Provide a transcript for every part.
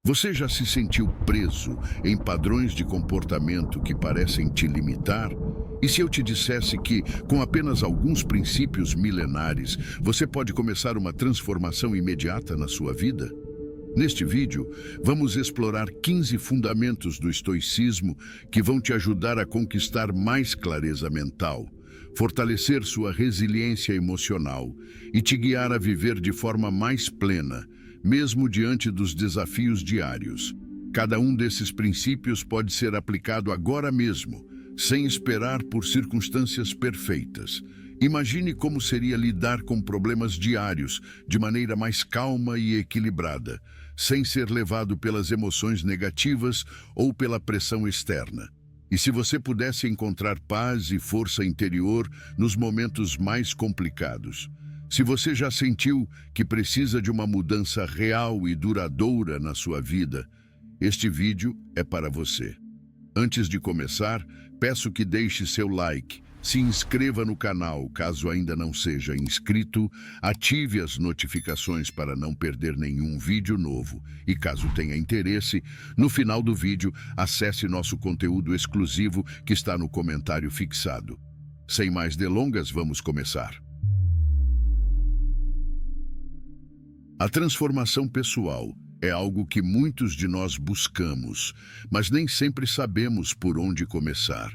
Você já se sentiu preso em padrões de comportamento que parecem te limitar? E se eu te dissesse que, com apenas alguns princípios milenares, você pode começar uma transformação imediata na sua vida? Neste vídeo, vamos explorar 15 fundamentos do estoicismo que vão te ajudar a conquistar mais clareza mental, fortalecer sua resiliência emocional e te guiar a viver de forma mais plena, mesmo diante dos desafios diários. Cada um desses princípios pode ser aplicado agora mesmo, sem esperar por circunstâncias perfeitas. Imagine como seria lidar com problemas diários de maneira mais calma e equilibrada, sem ser levado pelas emoções negativas ou pela pressão externa. E se você pudesse encontrar paz e força interior nos momentos mais complicados? Se você já sentiu que precisa de uma mudança real e duradoura na sua vida, este vídeo é para você. Antes de começar, peço que deixe seu like, se inscreva no canal caso ainda não seja inscrito, ative as notificações para não perder nenhum vídeo novo e, caso tenha interesse, no final do vídeo, acesse nosso conteúdo exclusivo que está no comentário fixado. Sem mais delongas, vamos começar. A transformação pessoal é algo que muitos de nós buscamos, mas nem sempre sabemos por onde começar.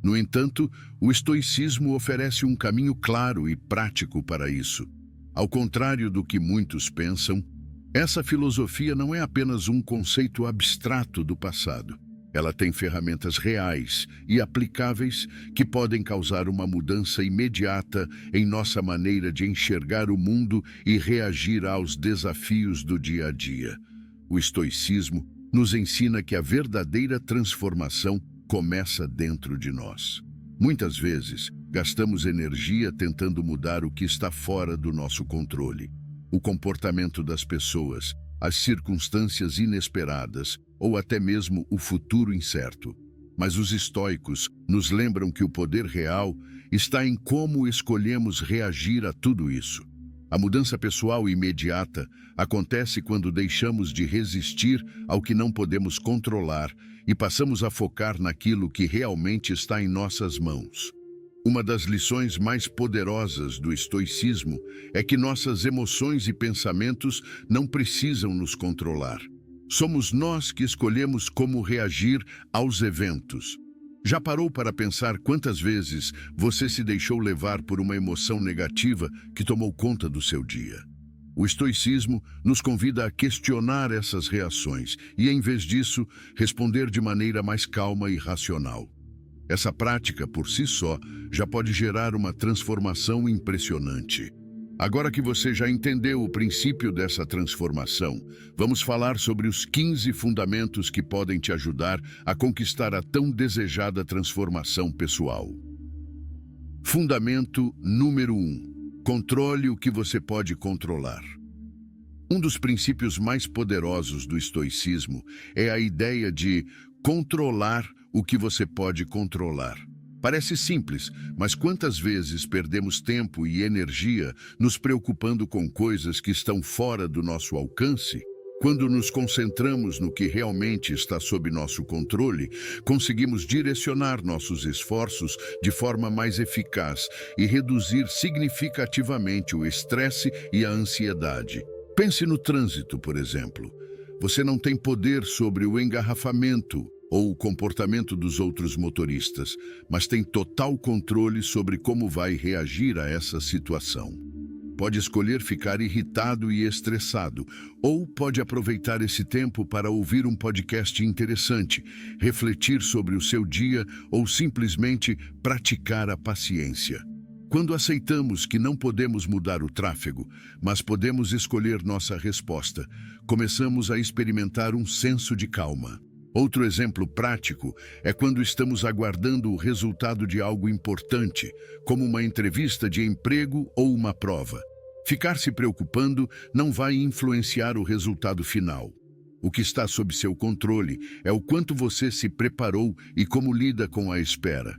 No entanto, o estoicismo oferece um caminho claro e prático para isso. Ao contrário do que muitos pensam, essa filosofia não é apenas um conceito abstrato do passado. Ela tem ferramentas reais e aplicáveis que podem causar uma mudança imediata em nossa maneira de enxergar o mundo e reagir aos desafios do dia a dia. O estoicismo nos ensina que a verdadeira transformação começa dentro de nós. Muitas vezes, gastamos energia tentando mudar o que está fora do nosso controle. O comportamento das pessoas, as circunstâncias inesperadas ou até mesmo o futuro incerto. Mas os estoicos nos lembram que o poder real está em como escolhemos reagir a tudo isso. A mudança pessoal imediata acontece quando deixamos de resistir ao que não podemos controlar e passamos a focar naquilo que realmente está em nossas mãos. Uma das lições mais poderosas do estoicismo é que nossas emoções e pensamentos não precisam nos controlar. Somos nós que escolhemos como reagir aos eventos. Já parou para pensar quantas vezes você se deixou levar por uma emoção negativa que tomou conta do seu dia? O estoicismo nos convida a questionar essas reações e, em vez disso, responder de maneira mais calma e racional. Essa prática, por si só, já pode gerar uma transformação impressionante. Agora que você já entendeu o princípio dessa transformação, vamos falar sobre os 15 fundamentos que podem te ajudar a conquistar a tão desejada transformação pessoal. Fundamento número 1. Controle o que você pode controlar. Um dos princípios mais poderosos do estoicismo é a ideia de controlar o que você pode controlar. Parece simples, mas quantas vezes perdemos tempo e energia nos preocupando com coisas que estão fora do nosso alcance? Quando nos concentramos no que realmente está sob nosso controle, conseguimos direcionar nossos esforços de forma mais eficaz e reduzir significativamente o estresse e a ansiedade. Pense no trânsito, por exemplo. Você não tem poder sobre o engarrafamento ou o comportamento dos outros motoristas, mas tem total controle sobre como vai reagir a essa situação. Pode escolher ficar irritado e estressado, ou pode aproveitar esse tempo para ouvir um podcast interessante, refletir sobre o seu dia ou simplesmente praticar a paciência. Quando aceitamos que não podemos mudar o tráfego, mas podemos escolher nossa resposta, começamos a experimentar um senso de calma. Outro exemplo prático é quando estamos aguardando o resultado de algo importante, como uma entrevista de emprego ou uma prova. Ficar se preocupando não vai influenciar o resultado final. O que está sob seu controle é o quanto você se preparou e como lida com a espera.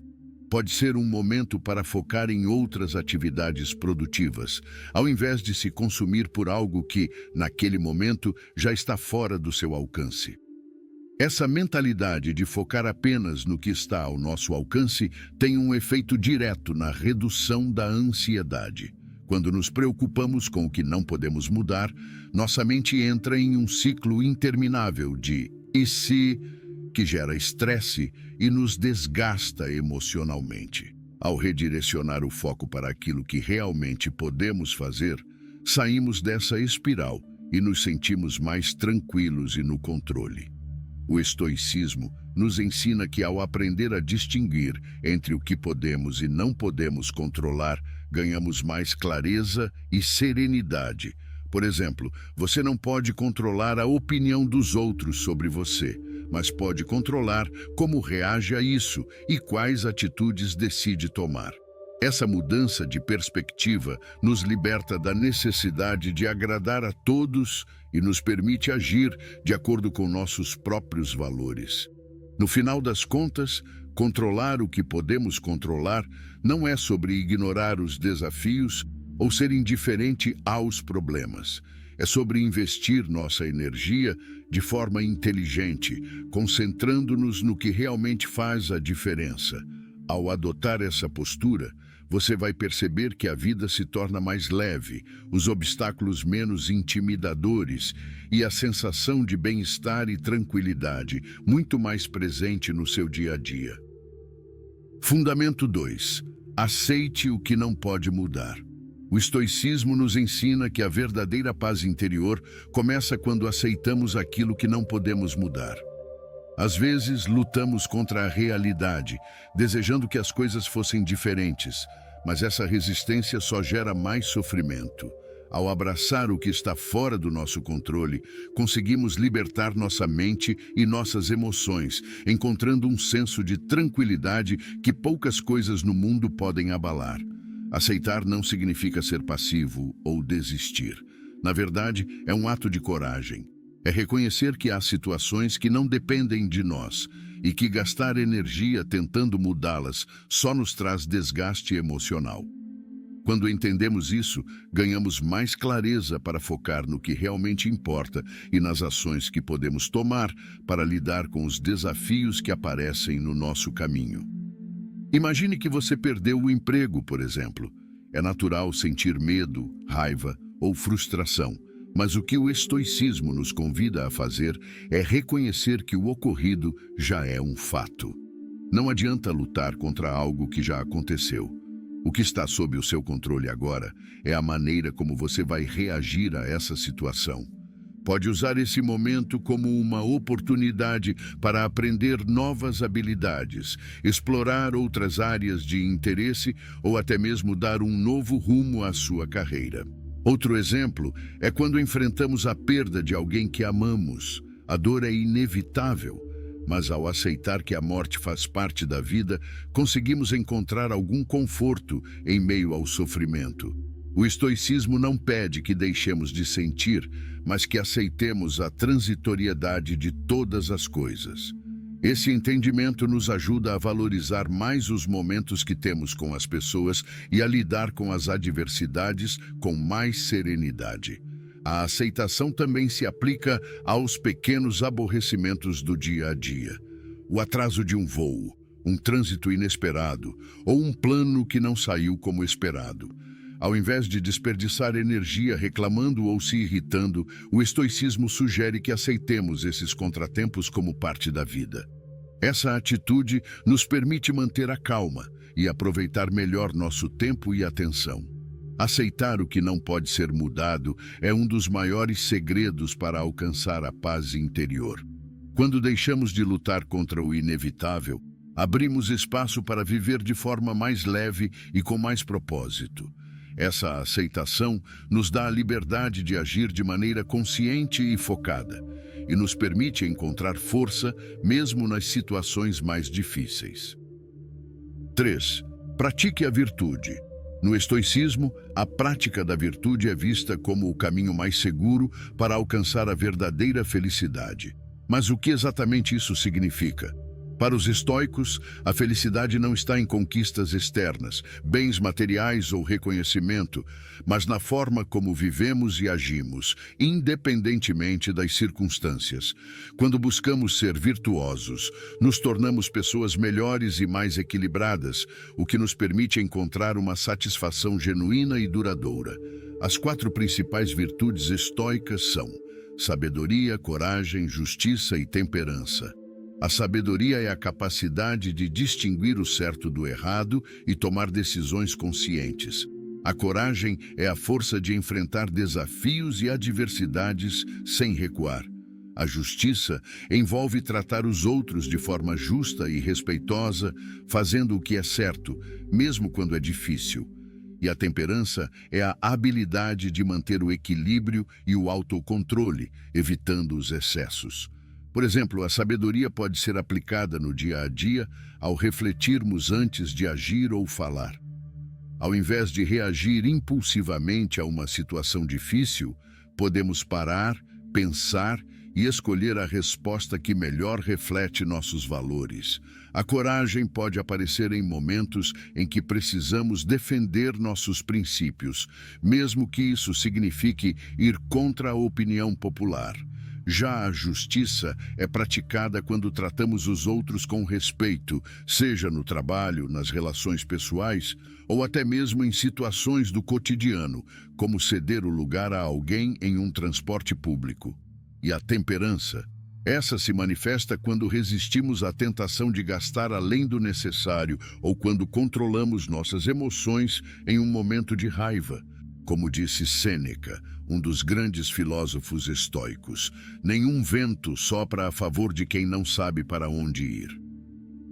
Pode ser um momento para focar em outras atividades produtivas, ao invés de se consumir por algo que, naquele momento, já está fora do seu alcance. Essa mentalidade de focar apenas no que está ao nosso alcance tem um efeito direto na redução da ansiedade. Quando nos preocupamos com o que não podemos mudar, nossa mente entra em um ciclo interminável de "e se", que gera estresse e nos desgasta emocionalmente. Ao redirecionar o foco para aquilo que realmente podemos fazer, saímos dessa espiral e nos sentimos mais tranquilos e no controle. O estoicismo nos ensina que, ao aprender a distinguir entre o que podemos e não podemos controlar, ganhamos mais clareza e serenidade. Por exemplo, você não pode controlar a opinião dos outros sobre você, mas pode controlar como reage a isso e quais atitudes decide tomar. Essa mudança de perspectiva nos liberta da necessidade de agradar a todos e nos permite agir de acordo com nossos próprios valores. No final das contas, controlar o que podemos controlar não é sobre ignorar os desafios ou ser indiferente aos problemas. É sobre investir nossa energia de forma inteligente, concentrando-nos no que realmente faz a diferença. Ao adotar essa postura, você vai perceber que a vida se torna mais leve, os obstáculos menos intimidadores e a sensação de bem-estar e tranquilidade muito mais presente no seu dia a dia. Fundamento 2. Aceite o que não pode mudar. O estoicismo nos ensina que a verdadeira paz interior começa quando aceitamos aquilo que não podemos mudar. Às vezes, lutamos contra a realidade, desejando que as coisas fossem diferentes, mas essa resistência só gera mais sofrimento. Ao abraçar o que está fora do nosso controle, conseguimos libertar nossa mente e nossas emoções, encontrando um senso de tranquilidade que poucas coisas no mundo podem abalar. Aceitar não significa ser passivo ou desistir. Na verdade, é um ato de coragem. É reconhecer que há situações que não dependem de nós e que gastar energia tentando mudá-las só nos traz desgaste emocional. Quando entendemos isso, ganhamos mais clareza para focar no que realmente importa e nas ações que podemos tomar para lidar com os desafios que aparecem no nosso caminho. Imagine que você perdeu o emprego, por exemplo. É natural sentir medo, raiva ou frustração. Mas o que o estoicismo nos convida a fazer é reconhecer que o ocorrido já é um fato. Não adianta lutar contra algo que já aconteceu. O que está sob o seu controle agora é a maneira como você vai reagir a essa situação. Pode usar esse momento como uma oportunidade para aprender novas habilidades, explorar outras áreas de interesse ou até mesmo dar um novo rumo à sua carreira. Outro exemplo é quando enfrentamos a perda de alguém que amamos. A dor é inevitável, mas ao aceitar que a morte faz parte da vida, conseguimos encontrar algum conforto em meio ao sofrimento. O estoicismo não pede que deixemos de sentir, mas que aceitemos a transitoriedade de todas as coisas. Esse entendimento nos ajuda a valorizar mais os momentos que temos com as pessoas e a lidar com as adversidades com mais serenidade. A aceitação também se aplica aos pequenos aborrecimentos do dia a dia. O atraso de um voo, um trânsito inesperado ou um plano que não saiu como esperado. Ao invés de desperdiçar energia reclamando ou se irritando, o estoicismo sugere que aceitemos esses contratempos como parte da vida. Essa atitude nos permite manter a calma e aproveitar melhor nosso tempo e atenção. Aceitar o que não pode ser mudado é um dos maiores segredos para alcançar a paz interior. Quando deixamos de lutar contra o inevitável, abrimos espaço para viver de forma mais leve e com mais propósito. Essa aceitação nos dá a liberdade de agir de maneira consciente e focada, e nos permite encontrar força mesmo nas situações mais difíceis. 3. Pratique a virtude. No estoicismo, a prática da virtude é vista como o caminho mais seguro para alcançar a verdadeira felicidade. Mas o que exatamente isso significa? Para os estoicos, a felicidade não está em conquistas externas, bens materiais ou reconhecimento, mas na forma como vivemos e agimos, independentemente das circunstâncias. Quando buscamos ser virtuosos, nos tornamos pessoas melhores e mais equilibradas, o que nos permite encontrar uma satisfação genuína e duradoura. As 4 principais virtudes estoicas são sabedoria, coragem, justiça e temperança. A sabedoria é a capacidade de distinguir o certo do errado e tomar decisões conscientes. A coragem é a força de enfrentar desafios e adversidades sem recuar. A justiça envolve tratar os outros de forma justa e respeitosa, fazendo o que é certo, mesmo quando é difícil. E a temperança é a habilidade de manter o equilíbrio e o autocontrole, evitando os excessos. Por exemplo, a sabedoria pode ser aplicada no dia a dia ao refletirmos antes de agir ou falar. Ao invés de reagir impulsivamente a uma situação difícil, podemos parar, pensar e escolher a resposta que melhor reflete nossos valores. A coragem pode aparecer em momentos em que precisamos defender nossos princípios, mesmo que isso signifique ir contra a opinião popular. Já a justiça é praticada quando tratamos os outros com respeito, seja no trabalho, nas relações pessoais ou até mesmo em situações do cotidiano, como ceder o lugar a alguém em um transporte público. E a temperança? Essa se manifesta quando resistimos à tentação de gastar além do necessário ou quando controlamos nossas emoções em um momento de raiva. Como disse Sêneca, um dos grandes filósofos estoicos, nenhum vento sopra a favor de quem não sabe para onde ir.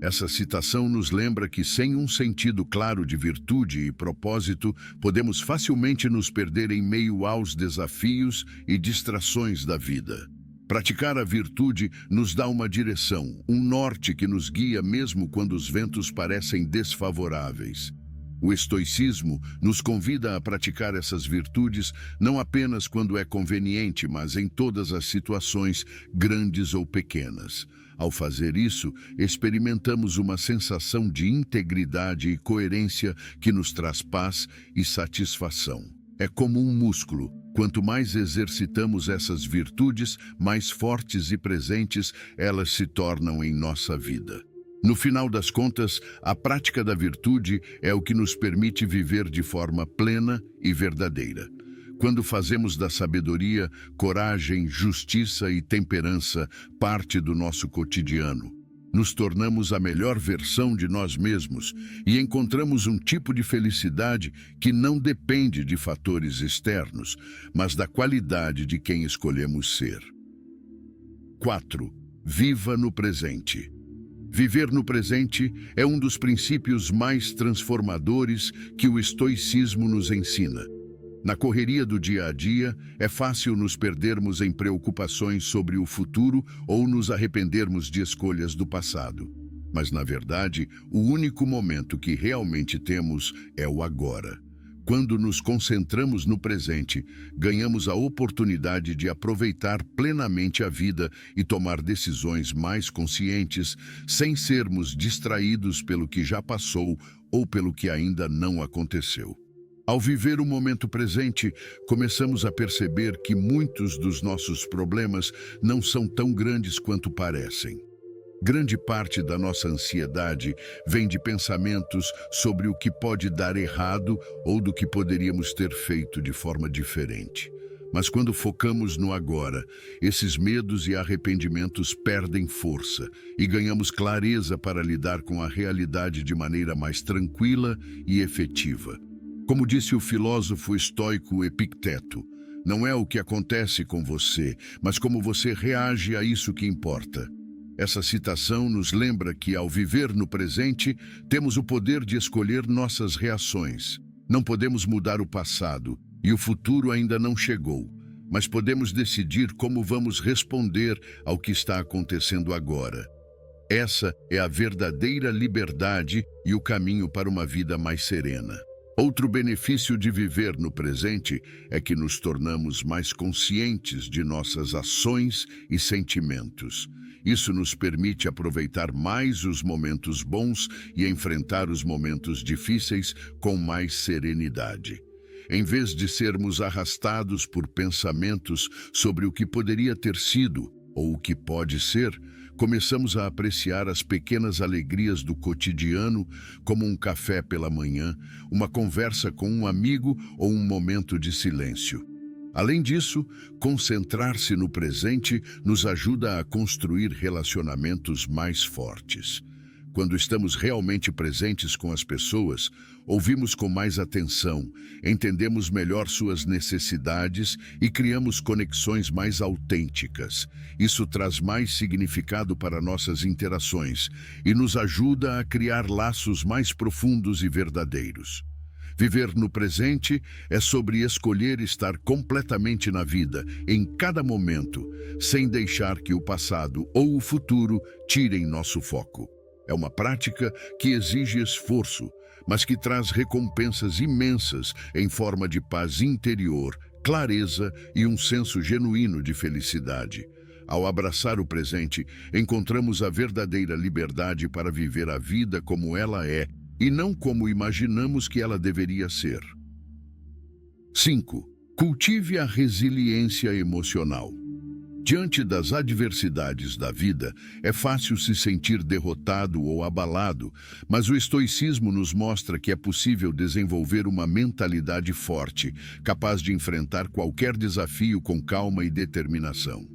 Essa citação nos lembra que, sem um sentido claro de virtude e propósito, podemos facilmente nos perder em meio aos desafios e distrações da vida. Praticar a virtude nos dá uma direção, um norte que nos guia mesmo quando os ventos parecem desfavoráveis. O estoicismo nos convida a praticar essas virtudes não apenas quando é conveniente, mas em todas as situações, grandes ou pequenas. Ao fazer isso, experimentamos uma sensação de integridade e coerência que nos traz paz e satisfação. É como um músculo. Quanto mais exercitamos essas virtudes, mais fortes e presentes elas se tornam em nossa vida. No final das contas, a prática da virtude é o que nos permite viver de forma plena e verdadeira. Quando fazemos da sabedoria, coragem, justiça e temperança parte do nosso cotidiano, nos tornamos a melhor versão de nós mesmos e encontramos um tipo de felicidade que não depende de fatores externos, mas da qualidade de quem escolhemos ser. 4. Viva no presente. Viver no presente é um dos princípios mais transformadores que o estoicismo nos ensina. Na correria do dia a dia, é fácil nos perdermos em preocupações sobre o futuro ou nos arrependermos de escolhas do passado. Mas, na verdade, o único momento que realmente temos é o agora. Quando nos concentramos no presente, ganhamos a oportunidade de aproveitar plenamente a vida e tomar decisões mais conscientes, sem sermos distraídos pelo que já passou ou pelo que ainda não aconteceu. Ao viver o momento presente, começamos a perceber que muitos dos nossos problemas não são tão grandes quanto parecem. Grande parte da nossa ansiedade vem de pensamentos sobre o que pode dar errado ou do que poderíamos ter feito de forma diferente. Mas quando focamos no agora, esses medos e arrependimentos perdem força e ganhamos clareza para lidar com a realidade de maneira mais tranquila e efetiva. Como disse o filósofo estoico Epicteto, não é o que acontece com você, mas como você reage a isso que importa. Essa citação nos lembra que, ao viver no presente, temos o poder de escolher nossas reações. Não podemos mudar o passado e o futuro ainda não chegou, mas podemos decidir como vamos responder ao que está acontecendo agora. Essa é a verdadeira liberdade e o caminho para uma vida mais serena. Outro benefício de viver no presente é que nos tornamos mais conscientes de nossas ações e sentimentos. Isso nos permite aproveitar mais os momentos bons e enfrentar os momentos difíceis com mais serenidade. Em vez de sermos arrastados por pensamentos sobre o que poderia ter sido ou o que pode ser, começamos a apreciar as pequenas alegrias do cotidiano, como um café pela manhã, uma conversa com um amigo ou um momento de silêncio. Além disso, concentrar-se no presente nos ajuda a construir relacionamentos mais fortes. Quando estamos realmente presentes com as pessoas, ouvimos com mais atenção, entendemos melhor suas necessidades e criamos conexões mais autênticas. Isso traz mais significado para nossas interações e nos ajuda a criar laços mais profundos e verdadeiros. Viver no presente é sobre escolher estar completamente na vida, em cada momento, sem deixar que o passado ou o futuro tirem nosso foco. É uma prática que exige esforço, mas que traz recompensas imensas em forma de paz interior, clareza e um senso genuíno de felicidade. Ao abraçar o presente, encontramos a verdadeira liberdade para viver a vida como ela é e não como imaginamos que ela deveria ser. 5. Cultive a resiliência emocional. Diante das adversidades da vida, é fácil se sentir derrotado ou abalado, mas o estoicismo nos mostra que é possível desenvolver uma mentalidade forte, capaz de enfrentar qualquer desafio com calma e determinação.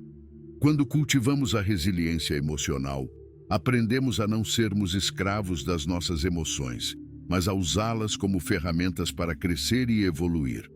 Quando cultivamos a resiliência emocional, aprendemos a não sermos escravos das nossas emoções, mas a usá-las como ferramentas para crescer e evoluir.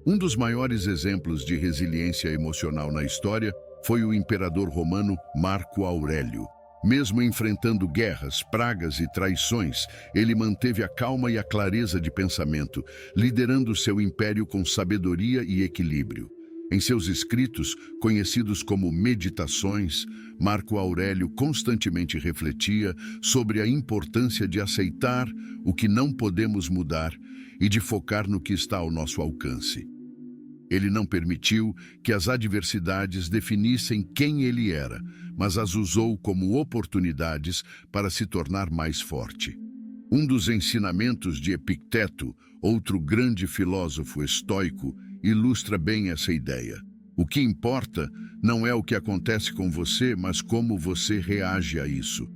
Um dos maiores exemplos de resiliência emocional na história foi o imperador romano Marco Aurélio. Mesmo enfrentando guerras, pragas e traições, ele manteve a calma e a clareza de pensamento, liderando seu império com sabedoria e equilíbrio. Em seus escritos, conhecidos como Meditações, Marco Aurélio constantemente refletia sobre a importância de aceitar o que não podemos mudar e de focar no que está ao nosso alcance. Ele não permitiu que as adversidades definissem quem ele era, mas as usou como oportunidades para se tornar mais forte. Um dos ensinamentos de Epicteto, outro grande filósofo estoico, ilustra bem essa ideia. O que importa não é o que acontece com você, mas como você reage a isso.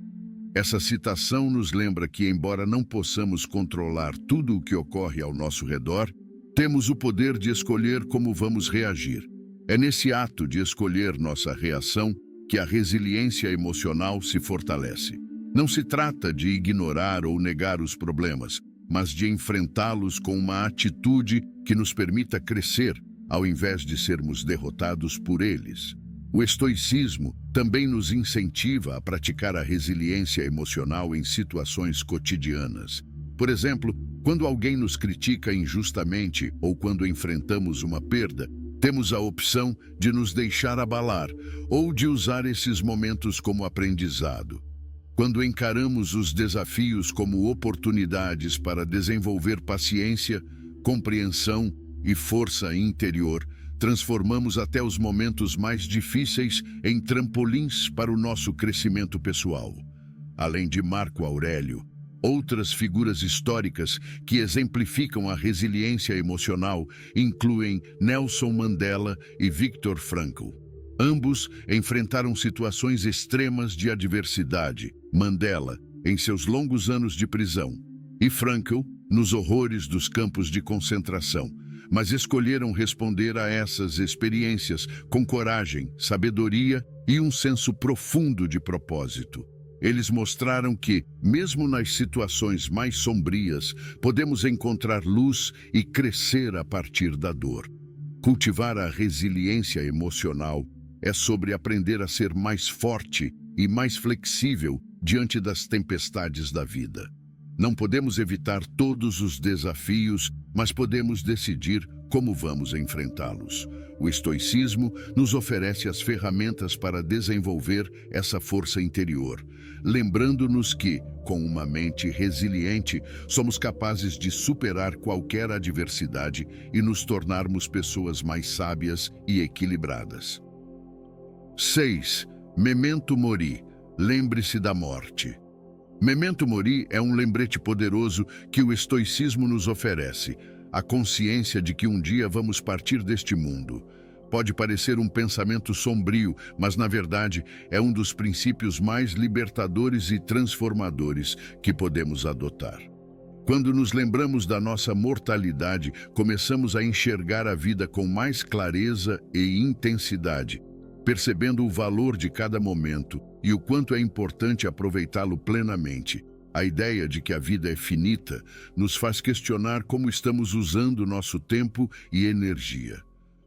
Essa citação nos lembra que, embora não possamos controlar tudo o que ocorre ao nosso redor, temos o poder de escolher como vamos reagir. É nesse ato de escolher nossa reação que a resiliência emocional se fortalece. Não se trata de ignorar ou negar os problemas, mas de enfrentá-los com uma atitude que nos permita crescer, ao invés de sermos derrotados por eles. O estoicismo também nos incentiva a praticar a resiliência emocional em situações cotidianas. Por exemplo, quando alguém nos critica injustamente ou quando enfrentamos uma perda, temos a opção de nos deixar abalar ou de usar esses momentos como aprendizado. Quando encaramos os desafios como oportunidades para desenvolver paciência, compreensão e força interior, transformamos até os momentos mais difíceis em trampolins para o nosso crescimento pessoal. Além de Marco Aurélio, outras figuras históricas que exemplificam a resiliência emocional incluem Nelson Mandela e Viktor Frankl. Ambos enfrentaram situações extremas de adversidade, Mandela em seus longos anos de prisão e Frankl nos horrores dos campos de concentração, mas escolheram responder a essas experiências com coragem, sabedoria e um senso profundo de propósito. Eles mostraram que, mesmo nas situações mais sombrias, podemos encontrar luz e crescer a partir da dor. Cultivar a resiliência emocional é sobre aprender a ser mais forte e mais flexível diante das tempestades da vida. Não podemos evitar todos os desafios, mas podemos decidir Como vamos enfrentá-los? O estoicismo nos oferece as ferramentas para desenvolver essa força interior, lembrando-nos que, com uma mente resiliente, somos capazes de superar qualquer adversidade e nos tornarmos pessoas mais sábias e equilibradas. 6. Memento Mori. Lembre-se da morte. Memento Mori é um lembrete poderoso que o estoicismo nos oferece, a consciência de que um dia vamos partir deste mundo. Pode parecer um pensamento sombrio, mas na verdade é um dos princípios mais libertadores e transformadores que podemos adotar. Quando nos lembramos da nossa mortalidade, começamos a enxergar a vida com mais clareza e intensidade, percebendo o valor de cada momento e o quanto é importante aproveitá-lo plenamente. A ideia de que a vida é finita nos faz questionar como estamos usando nosso tempo e energia.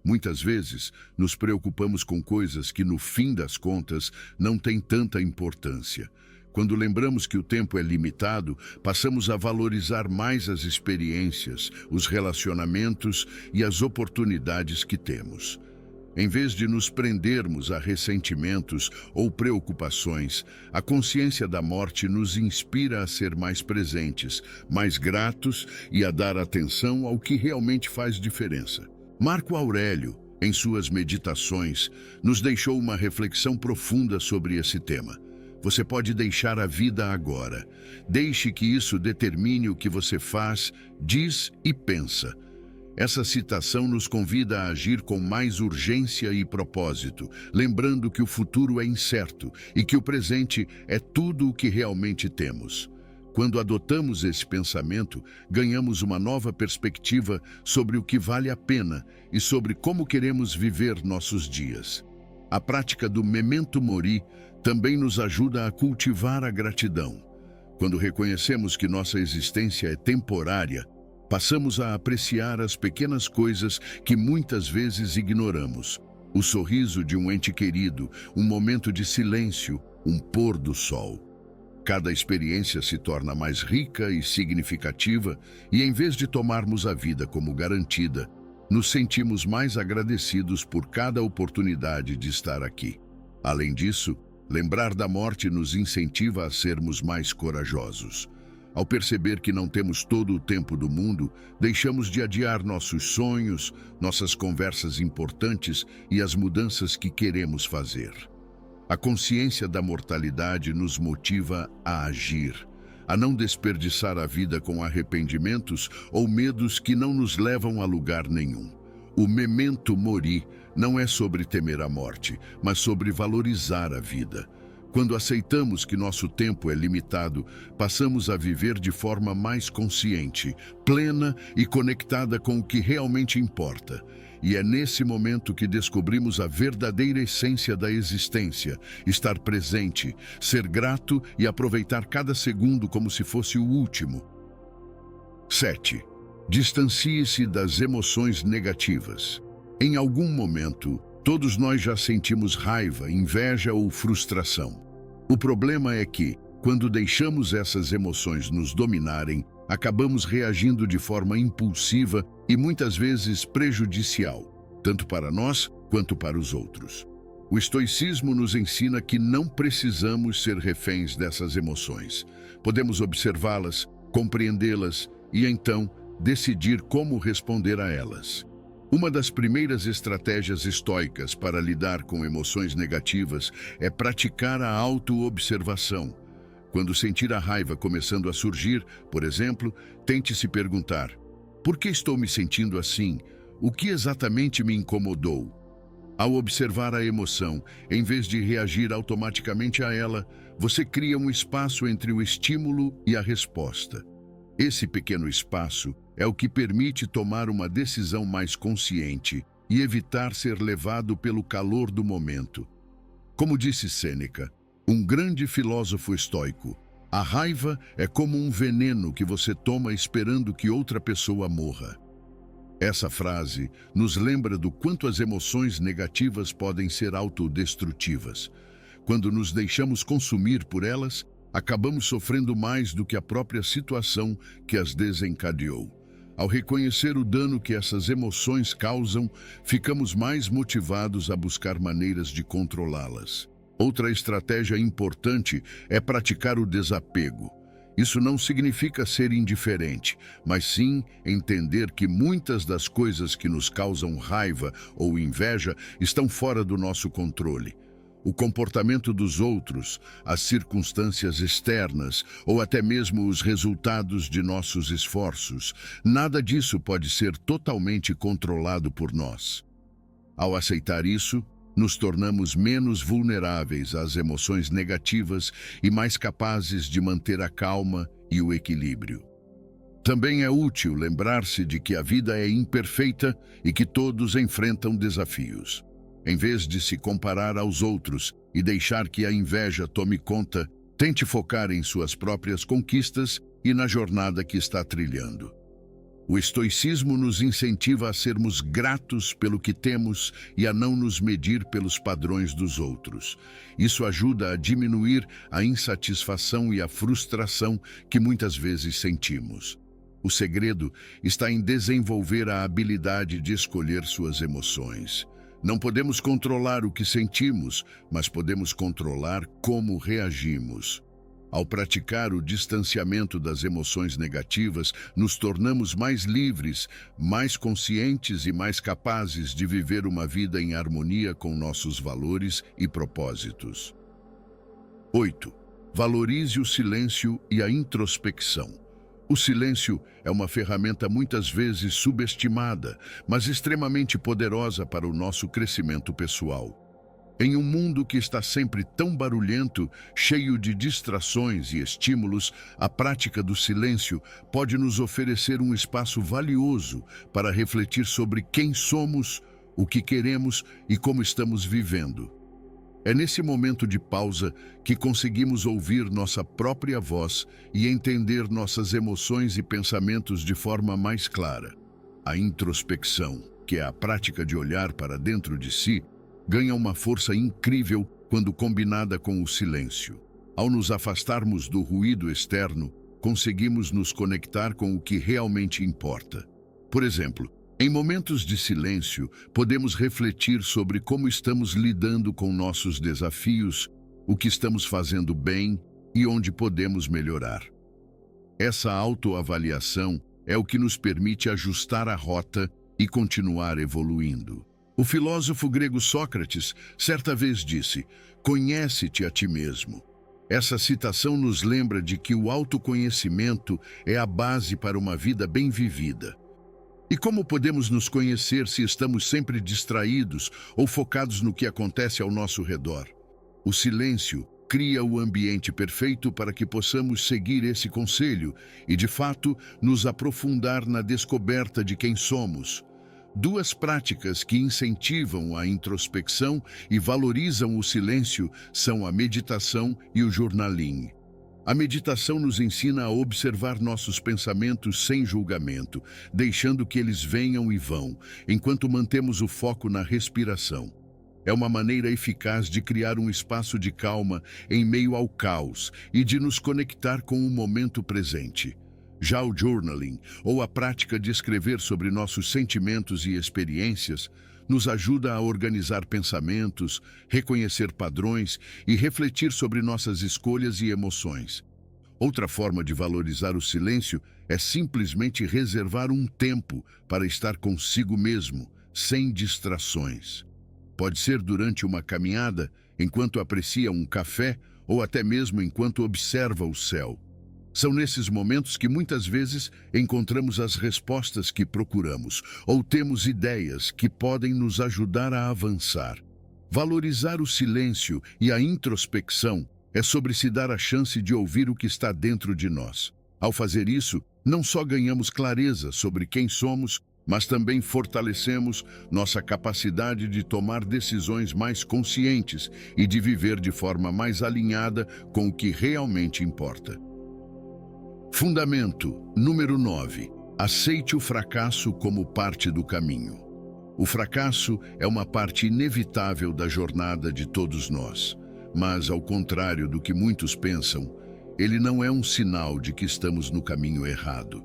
Muitas vezes, nos preocupamos com coisas que, no fim das contas, não têm tanta importância. Quando lembramos que o tempo é limitado, passamos a valorizar mais as experiências, os relacionamentos e as oportunidades que temos. Em vez de nos prendermos a ressentimentos ou preocupações, a consciência da morte nos inspira a ser mais presentes, mais gratos e a dar atenção ao que realmente faz diferença. Marco Aurélio, em suas meditações, nos deixou uma reflexão profunda sobre esse tema. Você pode deixar a vida agora. Deixe que isso determine o que você faz, diz e pensa. Essa citação nos convida a agir com mais urgência e propósito, lembrando que o futuro é incerto e que o presente é tudo o que realmente temos. Quando adotamos esse pensamento, ganhamos uma nova perspectiva sobre o que vale a pena e sobre como queremos viver nossos dias. A prática do Memento Mori também nos ajuda a cultivar a gratidão. Quando reconhecemos que nossa existência é temporária, passamos a apreciar as pequenas coisas que muitas vezes ignoramos. O sorriso de um ente querido, um momento de silêncio, um pôr do sol. Cada experiência se torna mais rica e significativa e, em vez de tomarmos a vida como garantida, nos sentimos mais agradecidos por cada oportunidade de estar aqui. Além disso, lembrar da morte nos incentiva a sermos mais corajosos. Ao perceber que não temos todo o tempo do mundo, deixamos de adiar nossos sonhos, nossas conversas importantes e as mudanças que queremos fazer. A consciência da mortalidade nos motiva a agir, a não desperdiçar a vida com arrependimentos ou medos que não nos levam a lugar nenhum. O Memento Mori não é sobre temer a morte, mas sobre valorizar a vida. Quando aceitamos que nosso tempo é limitado, passamos a viver de forma mais consciente, plena e conectada com o que realmente importa. E é nesse momento que descobrimos a verdadeira essência da existência: estar presente, ser grato e aproveitar cada segundo como se fosse o último. 7. Distancie-se das emoções negativas. Em algum momento, todos nós já sentimos raiva, inveja ou frustração. O problema é que, quando deixamos essas emoções nos dominarem, acabamos reagindo de forma impulsiva e muitas vezes prejudicial, tanto para nós quanto para os outros. O estoicismo nos ensina que não precisamos ser reféns dessas emoções. Podemos observá-las, compreendê-las e, então, decidir como responder a elas. Uma das primeiras estratégias estoicas para lidar com emoções negativas é praticar a autoobservação. Quando sentir a raiva começando a surgir, por exemplo, tente se perguntar: por que estou me sentindo assim? O que exatamente me incomodou? Ao observar a emoção, em vez de reagir automaticamente a ela, você cria um espaço entre o estímulo e a resposta. Esse pequeno espaço é o que permite tomar uma decisão mais consciente e evitar ser levado pelo calor do momento. Como disse Sêneca, um grande filósofo estoico, a raiva é como um veneno que você toma esperando que outra pessoa morra. Essa frase nos lembra do quanto as emoções negativas podem ser autodestrutivas. Quando nos deixamos consumir por elas, acabamos sofrendo mais do que a própria situação que as desencadeou. Ao reconhecer o dano que essas emoções causam, ficamos mais motivados a buscar maneiras de controlá-las. Outra estratégia importante é praticar o desapego. Isso não significa ser indiferente, mas sim entender que muitas das coisas que nos causam raiva ou inveja estão fora do nosso controle. O comportamento dos outros, as circunstâncias externas ou até mesmo os resultados de nossos esforços, nada disso pode ser totalmente controlado por nós. Ao aceitar isso, nos tornamos menos vulneráveis às emoções negativas e mais capazes de manter a calma e o equilíbrio. Também é útil lembrar-se de que a vida é imperfeita e que todos enfrentam desafios. Em vez de se comparar aos outros e deixar que a inveja tome conta, tente focar em suas próprias conquistas e na jornada que está trilhando. O estoicismo nos incentiva a sermos gratos pelo que temos e a não nos medir pelos padrões dos outros. Isso ajuda a diminuir a insatisfação e a frustração que muitas vezes sentimos. O segredo está em desenvolver a habilidade de escolher suas emoções. Não podemos controlar o que sentimos, mas podemos controlar como reagimos. Ao praticar o distanciamento das emoções negativas, nos tornamos mais livres, mais conscientes e mais capazes de viver uma vida em harmonia com nossos valores e propósitos. 8. Valorize o silêncio e a introspecção. O silêncio é uma ferramenta muitas vezes subestimada, mas extremamente poderosa para o nosso crescimento pessoal. Em um mundo que está sempre tão barulhento, cheio de distrações e estímulos, a prática do silêncio pode nos oferecer um espaço valioso para refletir sobre quem somos, o que queremos e como estamos vivendo. É nesse momento de pausa que conseguimos ouvir nossa própria voz e entender nossas emoções e pensamentos de forma mais clara. A introspecção, que é a prática de olhar para dentro de si, ganha uma força incrível quando combinada com o silêncio. Ao nos afastarmos do ruído externo, conseguimos nos conectar com o que realmente importa. Por exemplo, em momentos de silêncio, podemos refletir sobre como estamos lidando com nossos desafios, o que estamos fazendo bem e onde podemos melhorar. Essa autoavaliação é o que nos permite ajustar a rota e continuar evoluindo. O filósofo grego Sócrates certa vez disse: "Conhece-te a ti mesmo." Essa citação nos lembra de que o autoconhecimento é a base para uma vida bem vivida. E como podemos nos conhecer se estamos sempre distraídos ou focados no que acontece ao nosso redor? O silêncio cria o ambiente perfeito para que possamos seguir esse conselho e, de fato, nos aprofundar na descoberta de quem somos. Duas práticas que incentivam a introspecção e valorizam o silêncio são a meditação e o journaling. A meditação nos ensina a observar nossos pensamentos sem julgamento, deixando que eles venham e vão, enquanto mantemos o foco na respiração. É uma maneira eficaz de criar um espaço de calma em meio ao caos e de nos conectar com o momento presente. Já o journaling, ou a prática de escrever sobre nossos sentimentos e experiências, nos ajuda a organizar pensamentos, reconhecer padrões e refletir sobre nossas escolhas e emoções. Outra forma de valorizar o silêncio é simplesmente reservar um tempo para estar consigo mesmo, sem distrações. Pode ser durante uma caminhada, enquanto aprecia um café ou até mesmo enquanto observa o céu. São nesses momentos que muitas vezes encontramos as respostas que procuramos ou temos ideias que podem nos ajudar a avançar. Valorizar o silêncio e a introspecção é sobre se dar a chance de ouvir o que está dentro de nós. Ao fazer isso, não só ganhamos clareza sobre quem somos, mas também fortalecemos nossa capacidade de tomar decisões mais conscientes e de viver de forma mais alinhada com o que realmente importa. Fundamento número 9. Aceite o fracasso como parte do caminho. O fracasso é uma parte inevitável da jornada de todos nós, mas, ao contrário do que muitos pensam, ele não é um sinal de que estamos no caminho errado.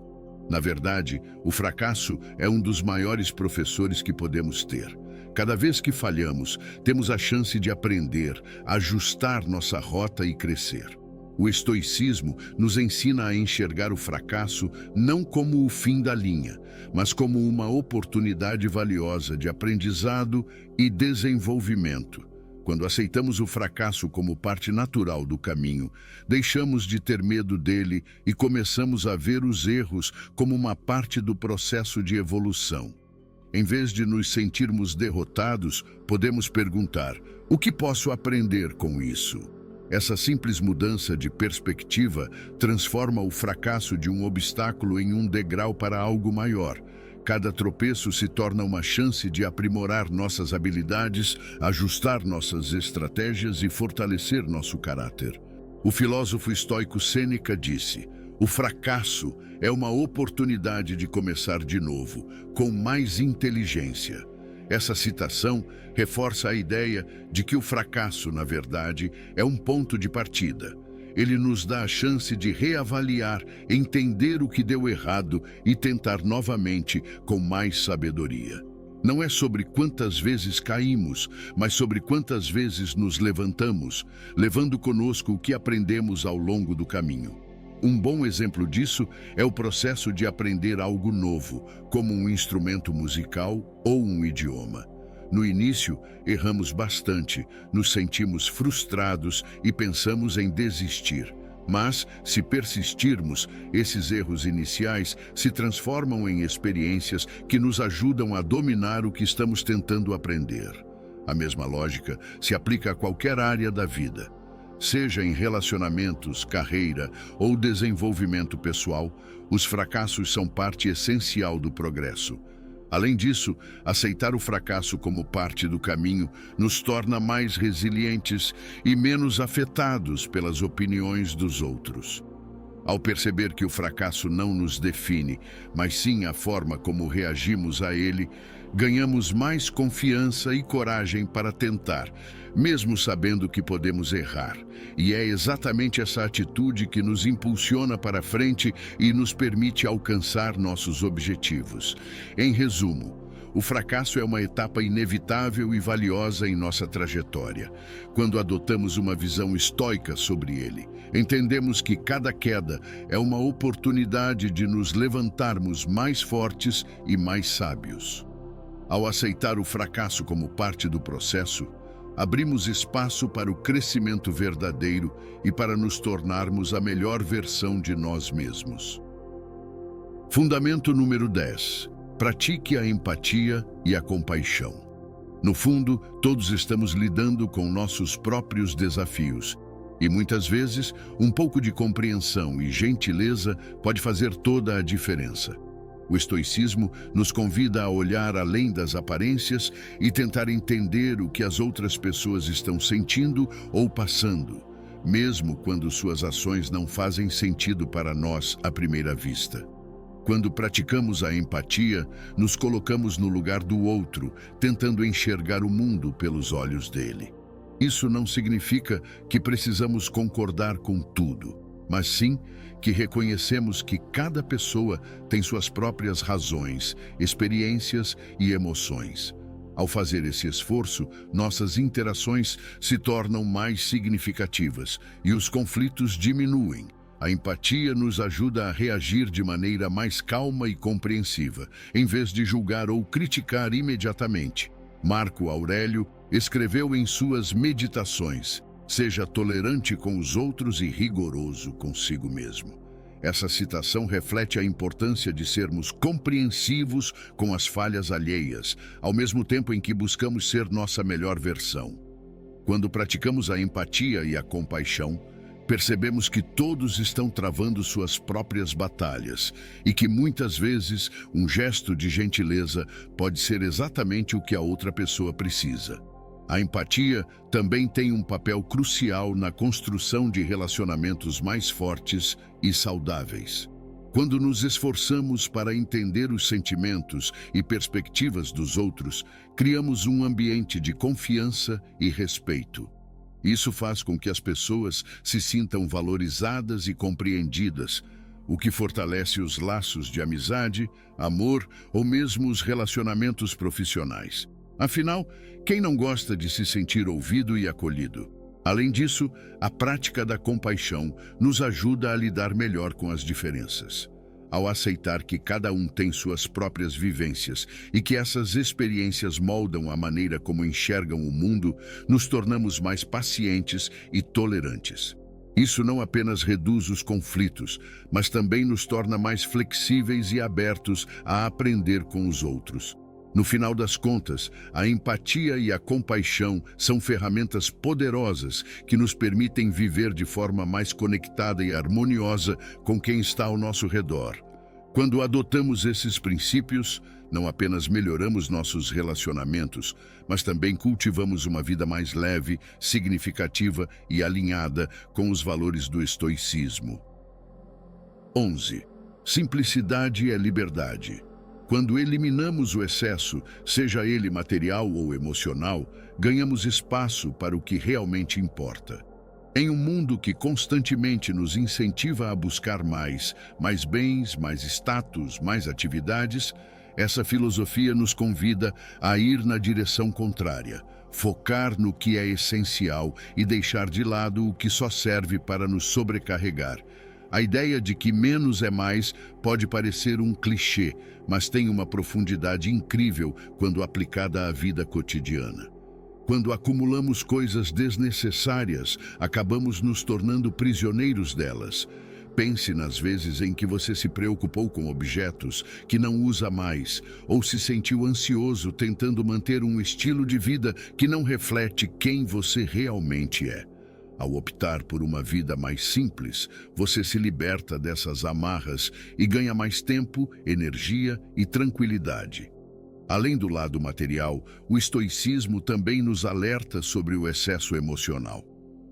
Na verdade, o fracasso é um dos maiores professores que podemos ter. Cada vez que falhamos, temos a chance de aprender, ajustar nossa rota e crescer. O estoicismo nos ensina a enxergar o fracasso não como o fim da linha, mas como uma oportunidade valiosa de aprendizado e desenvolvimento. Quando aceitamos o fracasso como parte natural do caminho, deixamos de ter medo dele e começamos a ver os erros como uma parte do processo de evolução. Em vez de nos sentirmos derrotados, podemos perguntar: o que posso aprender com isso? Essa simples mudança de perspectiva transforma o fracasso de um obstáculo em um degrau para algo maior. Cada tropeço se torna uma chance de aprimorar nossas habilidades, ajustar nossas estratégias e fortalecer nosso caráter. O filósofo estoico Sêneca disse: o fracasso é uma oportunidade de começar de novo, com mais inteligência. Essa citação reforça a ideia de que o fracasso, na verdade, é um ponto de partida. Ele nos dá a chance de reavaliar, entender o que deu errado e tentar novamente com mais sabedoria. Não é sobre quantas vezes caímos, mas sobre quantas vezes nos levantamos, levando conosco o que aprendemos ao longo do caminho. Um bom exemplo disso é o processo de aprender algo novo, como um instrumento musical ou um idioma. No início, erramos bastante, nos sentimos frustrados e pensamos em desistir. Mas, se persistirmos, esses erros iniciais se transformam em experiências que nos ajudam a dominar o que estamos tentando aprender. A mesma lógica se aplica a qualquer área da vida. Seja em relacionamentos, carreira ou desenvolvimento pessoal, os fracassos são parte essencial do progresso. Além disso, aceitar o fracasso como parte do caminho nos torna mais resilientes e menos afetados pelas opiniões dos outros. Ao perceber que o fracasso não nos define, mas sim a forma como reagimos a ele, ganhamos mais confiança e coragem para tentar, mesmo sabendo que podemos errar. E é exatamente essa atitude que nos impulsiona para frente e nos permite alcançar nossos objetivos. Em resumo, o fracasso é uma etapa inevitável e valiosa em nossa trajetória. Quando adotamos uma visão estoica sobre ele, entendemos que cada queda é uma oportunidade de nos levantarmos mais fortes e mais sábios. Ao aceitar o fracasso como parte do processo, abrimos espaço para o crescimento verdadeiro e para nos tornarmos a melhor versão de nós mesmos. Fundamento número 10. Pratique a empatia e a compaixão. No fundo, todos estamos lidando com nossos próprios desafios. E muitas vezes, um pouco de compreensão e gentileza pode fazer toda a diferença. O estoicismo nos convida a olhar além das aparências e tentar entender o que as outras pessoas estão sentindo ou passando, mesmo quando suas ações não fazem sentido para nós à primeira vista. Quando praticamos a empatia, nos colocamos no lugar do outro, tentando enxergar o mundo pelos olhos dele. Isso não significa que precisamos concordar com tudo, mas sim que reconhecemos que cada pessoa tem suas próprias razões, experiências e emoções. Ao fazer esse esforço, nossas interações se tornam mais significativas e os conflitos diminuem. A empatia nos ajuda a reagir de maneira mais calma e compreensiva, em vez de julgar ou criticar imediatamente. Marco Aurélio escreveu em suas Meditações: seja tolerante com os outros e rigoroso consigo mesmo. Essa citação reflete a importância de sermos compreensivos com as falhas alheias, ao mesmo tempo em que buscamos ser nossa melhor versão. Quando praticamos a empatia e a compaixão, percebemos que todos estão travando suas próprias batalhas e que muitas vezes um gesto de gentileza pode ser exatamente o que a outra pessoa precisa. A empatia também tem um papel crucial na construção de relacionamentos mais fortes e saudáveis. Quando nos esforçamos para entender os sentimentos e perspectivas dos outros, criamos um ambiente de confiança e respeito. Isso faz com que as pessoas se sintam valorizadas e compreendidas, o que fortalece os laços de amizade, amor ou mesmo os relacionamentos profissionais. Afinal, quem não gosta de se sentir ouvido e acolhido? Além disso, a prática da compaixão nos ajuda a lidar melhor com as diferenças. Ao aceitar que cada um tem suas próprias vivências e que essas experiências moldam a maneira como enxergam o mundo, nos tornamos mais pacientes e tolerantes. Isso não apenas reduz os conflitos, mas também nos torna mais flexíveis e abertos a aprender com os outros. No final das contas, a empatia e a compaixão são ferramentas poderosas que nos permitem viver de forma mais conectada e harmoniosa com quem está ao nosso redor. Quando adotamos esses princípios, não apenas melhoramos nossos relacionamentos, mas também cultivamos uma vida mais leve, significativa e alinhada com os valores do estoicismo. 11. Simplicidade é liberdade. Quando eliminamos o excesso, seja ele material ou emocional, ganhamos espaço para o que realmente importa. Em um mundo que constantemente nos incentiva a buscar mais bens, mais status, mais atividades, essa filosofia nos convida a ir na direção contrária, focar no que é essencial e deixar de lado o que só serve para nos sobrecarregar. A ideia de que menos é mais pode parecer um clichê, mas tem uma profundidade incrível quando aplicada à vida cotidiana. Quando acumulamos coisas desnecessárias, acabamos nos tornando prisioneiros delas. Pense nas vezes em que você se preocupou com objetos que não usa mais, ou se sentiu ansioso tentando manter um estilo de vida que não reflete quem você realmente é. Ao optar por uma vida mais simples, você se liberta dessas amarras e ganha mais tempo, energia e tranquilidade. Além do lado material, o estoicismo também nos alerta sobre o excesso emocional.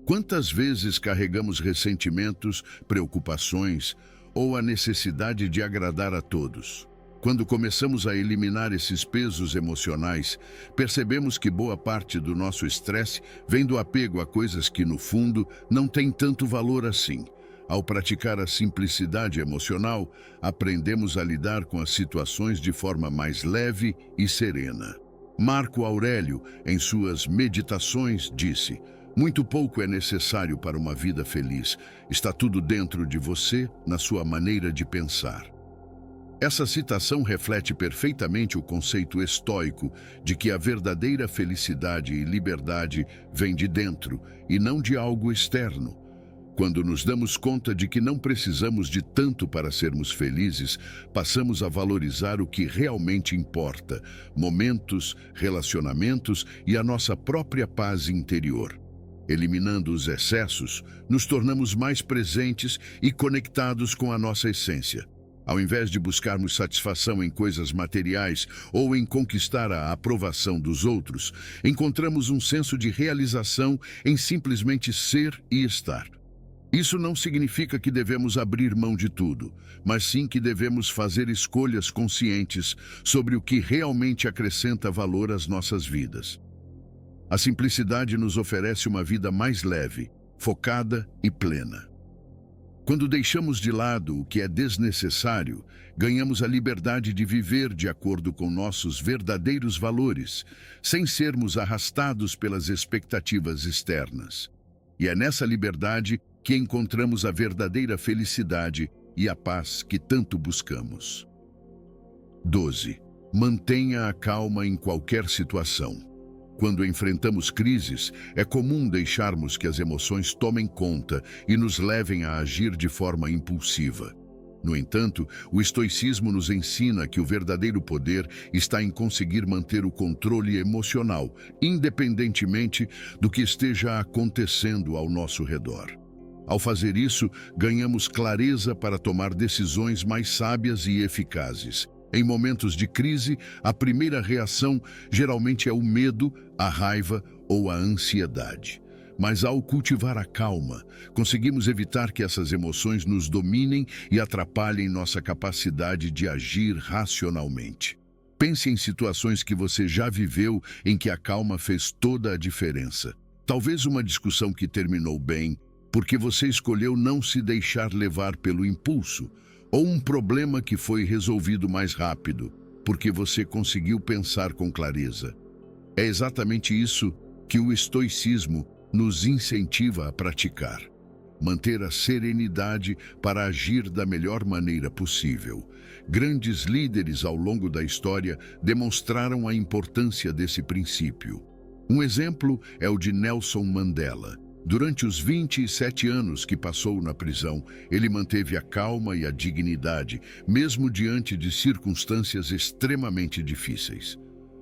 Quantas vezes carregamos ressentimentos, preocupações ou a necessidade de agradar a todos? Quando começamos a eliminar esses pesos emocionais, percebemos que boa parte do nosso estresse vem do apego a coisas que, no fundo, não têm tanto valor assim. Ao praticar a simplicidade emocional, aprendemos a lidar com as situações de forma mais leve e serena. Marco Aurélio, em suas Meditações, disse: "Muito pouco é necessário para uma vida feliz. Está tudo dentro de você, na sua maneira de pensar." Essa citação reflete perfeitamente o conceito estoico de que a verdadeira felicidade e liberdade vem de dentro e não de algo externo. Quando nos damos conta de que não precisamos de tanto para sermos felizes, passamos a valorizar o que realmente importa: momentos, relacionamentos e a nossa própria paz interior. Eliminando os excessos, nos tornamos mais presentes e conectados com a nossa essência. Ao invés de buscarmos satisfação em coisas materiais ou em conquistar a aprovação dos outros, encontramos um senso de realização em simplesmente ser e estar. Isso não significa que devemos abrir mão de tudo, mas sim que devemos fazer escolhas conscientes sobre o que realmente acrescenta valor às nossas vidas. A simplicidade nos oferece uma vida mais leve, focada e plena. Quando deixamos de lado o que é desnecessário, ganhamos a liberdade de viver de acordo com nossos verdadeiros valores, sem sermos arrastados pelas expectativas externas. E é nessa liberdade que encontramos a verdadeira felicidade e a paz que tanto buscamos. 12. Mantenha a calma em qualquer situação. Quando enfrentamos crises, é comum deixarmos que as emoções tomem conta e nos levem a agir de forma impulsiva. No entanto, o estoicismo nos ensina que o verdadeiro poder está em conseguir manter o controle emocional, independentemente do que esteja acontecendo ao nosso redor. Ao fazer isso, ganhamos clareza para tomar decisões mais sábias e eficazes. Em momentos de crise, a primeira reação geralmente é o medo, a raiva ou a ansiedade. Mas ao cultivar a calma, conseguimos evitar que essas emoções nos dominem e atrapalhem nossa capacidade de agir racionalmente. Pense em situações que você já viveu em que a calma fez toda a diferença. Talvez uma discussão que terminou bem, porque você escolheu não se deixar levar pelo impulso, ou um problema que foi resolvido mais rápido, porque você conseguiu pensar com clareza. É exatamente isso que o estoicismo nos incentiva a praticar. Manter a serenidade para agir da melhor maneira possível. Grandes líderes ao longo da história demonstraram a importância desse princípio. Um exemplo é o de Nelson Mandela. Durante os 27 anos que passou na prisão, ele manteve a calma e a dignidade, mesmo diante de circunstâncias extremamente difíceis.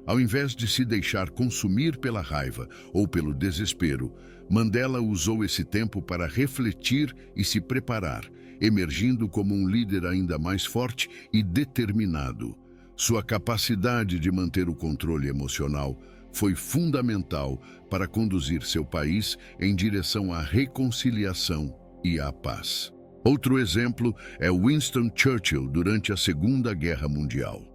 Ao invés de se deixar consumir pela raiva ou pelo desespero, Mandela usou esse tempo para refletir e se preparar, emergindo como um líder ainda mais forte e determinado. Sua capacidade de manter o controle emocional foi fundamental para conduzir seu país em direção à reconciliação e à paz. Outro exemplo é Winston Churchill durante a Segunda Guerra Mundial.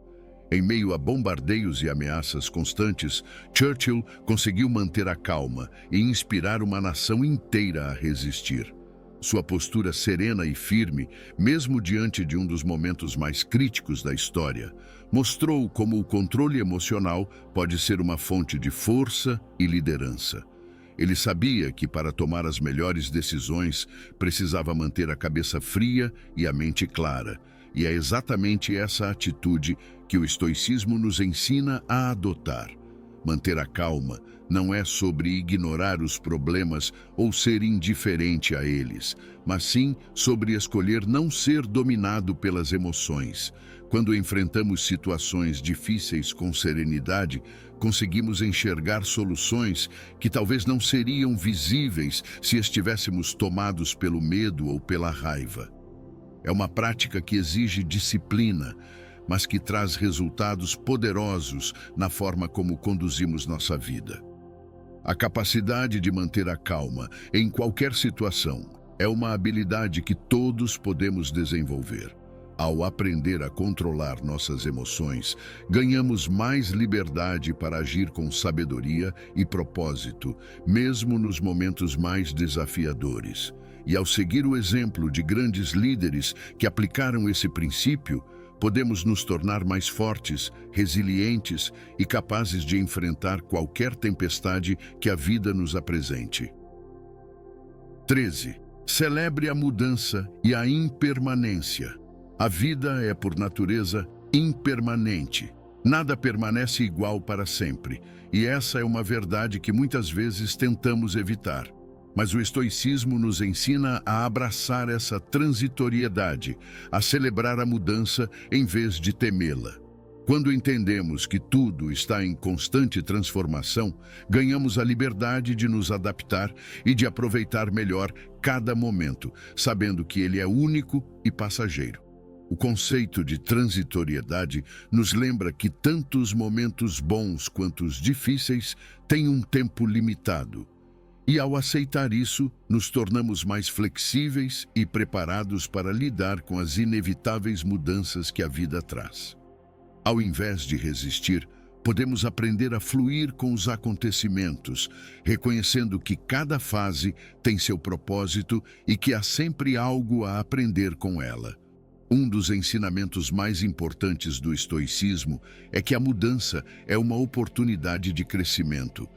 Em meio a bombardeios e ameaças constantes, Churchill conseguiu manter a calma e inspirar uma nação inteira a resistir. Sua postura serena e firme, mesmo diante de um dos momentos mais críticos da história, mostrou como o controle emocional pode ser uma fonte de força e liderança. Ele sabia que para tomar as melhores decisões precisava manter a cabeça fria e a mente clara, e é exatamente essa atitude que o estoicismo nos ensina a adotar. Manter a calma não é sobre ignorar os problemas ou ser indiferente a eles, mas sim sobre escolher não ser dominado pelas emoções. Quando enfrentamos situações difíceis com serenidade, conseguimos enxergar soluções que talvez não seriam visíveis se estivéssemos tomados pelo medo ou pela raiva. É uma prática que exige disciplina, mas que traz resultados poderosos na forma como conduzimos nossa vida. A capacidade de manter a calma em qualquer situação é uma habilidade que todos podemos desenvolver. Ao aprender a controlar nossas emoções, ganhamos mais liberdade para agir com sabedoria e propósito, mesmo nos momentos mais desafiadores. E ao seguir o exemplo de grandes líderes que aplicaram esse princípio, podemos nos tornar mais fortes, resilientes e capazes de enfrentar qualquer tempestade que a vida nos apresente. 13. Celebre a mudança e a impermanência. A vida é, por natureza, impermanente. Nada permanece igual para sempre, e essa é uma verdade que muitas vezes tentamos evitar. Mas o estoicismo nos ensina a abraçar essa transitoriedade, a celebrar a mudança em vez de temê-la. Quando entendemos que tudo está em constante transformação, ganhamos a liberdade de nos adaptar e de aproveitar melhor cada momento, sabendo que ele é único e passageiro. O conceito de transitoriedade nos lembra que tanto os momentos bons quanto os difíceis têm um tempo limitado. E ao aceitar isso, nos tornamos mais flexíveis e preparados para lidar com as inevitáveis mudanças que a vida traz. Ao invés de resistir, podemos aprender a fluir com os acontecimentos, reconhecendo que cada fase tem seu propósito e que há sempre algo a aprender com ela. Um dos ensinamentos mais importantes do estoicismo é que a mudança é uma oportunidade de crescimento.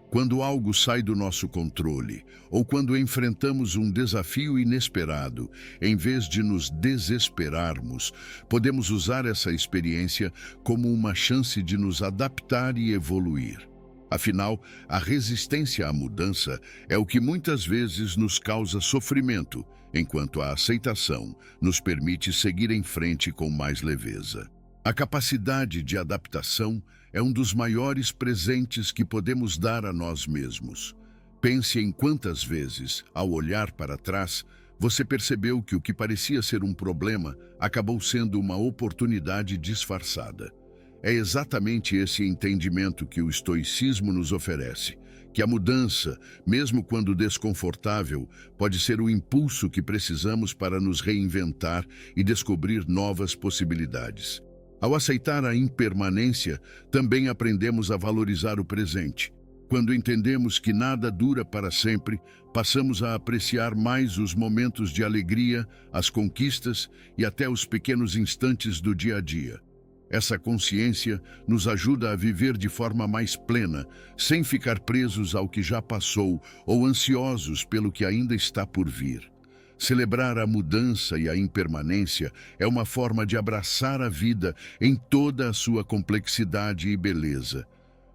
Quando algo sai do nosso controle, ou quando enfrentamos um desafio inesperado, em vez de nos desesperarmos, podemos usar essa experiência como uma chance de nos adaptar e evoluir. Afinal, a resistência à mudança é o que muitas vezes nos causa sofrimento, enquanto a aceitação nos permite seguir em frente com mais leveza. A capacidade de adaptação é um dos maiores presentes que podemos dar a nós mesmos. Pense em quantas vezes, ao olhar para trás, você percebeu que o que parecia ser um problema acabou sendo uma oportunidade disfarçada. É exatamente esse entendimento que o estoicismo nos oferece, que a mudança, mesmo quando desconfortável, pode ser o impulso que precisamos para nos reinventar e descobrir novas possibilidades. Ao aceitar a impermanência, também aprendemos a valorizar o presente. Quando entendemos que nada dura para sempre, passamos a apreciar mais os momentos de alegria, as conquistas e até os pequenos instantes do dia a dia. Essa consciência nos ajuda a viver de forma mais plena, sem ficar presos ao que já passou ou ansiosos pelo que ainda está por vir. Celebrar a mudança e a impermanência é uma forma de abraçar a vida em toda a sua complexidade e beleza.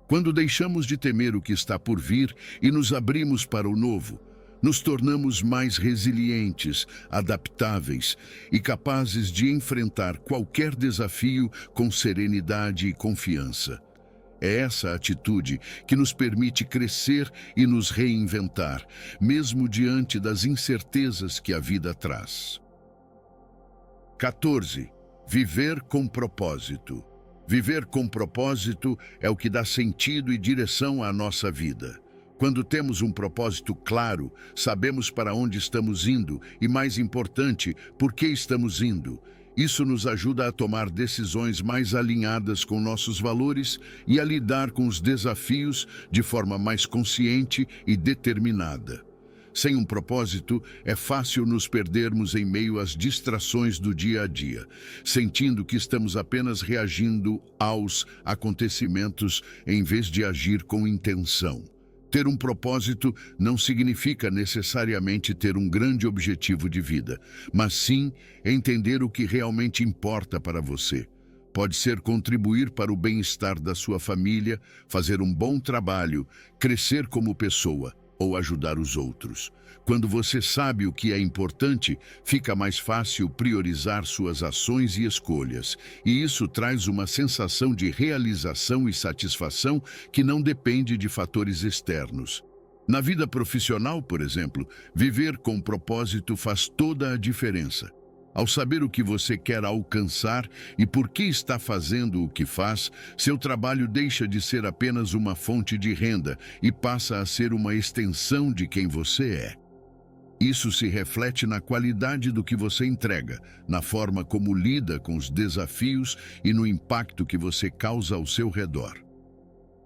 Quando deixamos de temer o que está por vir e nos abrimos para o novo, nos tornamos mais resilientes, adaptáveis e capazes de enfrentar qualquer desafio com serenidade e confiança. É essa atitude que nos permite crescer e nos reinventar, mesmo diante das incertezas que a vida traz. 14. Viver com propósito. Viver com propósito é o que dá sentido e direção à nossa vida. Quando temos um propósito claro, sabemos para onde estamos indo e, mais importante, por que estamos indo. Isso nos ajuda a tomar decisões mais alinhadas com nossos valores e a lidar com os desafios de forma mais consciente e determinada. Sem um propósito, é fácil nos perdermos em meio às distrações do dia a dia, sentindo que estamos apenas reagindo aos acontecimentos em vez de agir com intenção. Ter um propósito não significa necessariamente ter um grande objetivo de vida, mas sim entender o que realmente importa para você. Pode ser contribuir para o bem-estar da sua família, fazer um bom trabalho, crescer como pessoa ou ajudar os outros. Quando você sabe o que é importante, fica mais fácil priorizar suas ações e escolhas, e isso traz uma sensação de realização e satisfação que não depende de fatores externos. Na vida profissional, por exemplo, viver com propósito faz toda a diferença. Ao saber o que você quer alcançar e por que está fazendo o que faz, seu trabalho deixa de ser apenas uma fonte de renda e passa a ser uma extensão de quem você é. Isso se reflete na qualidade do que você entrega, na forma como lida com os desafios e no impacto que você causa ao seu redor.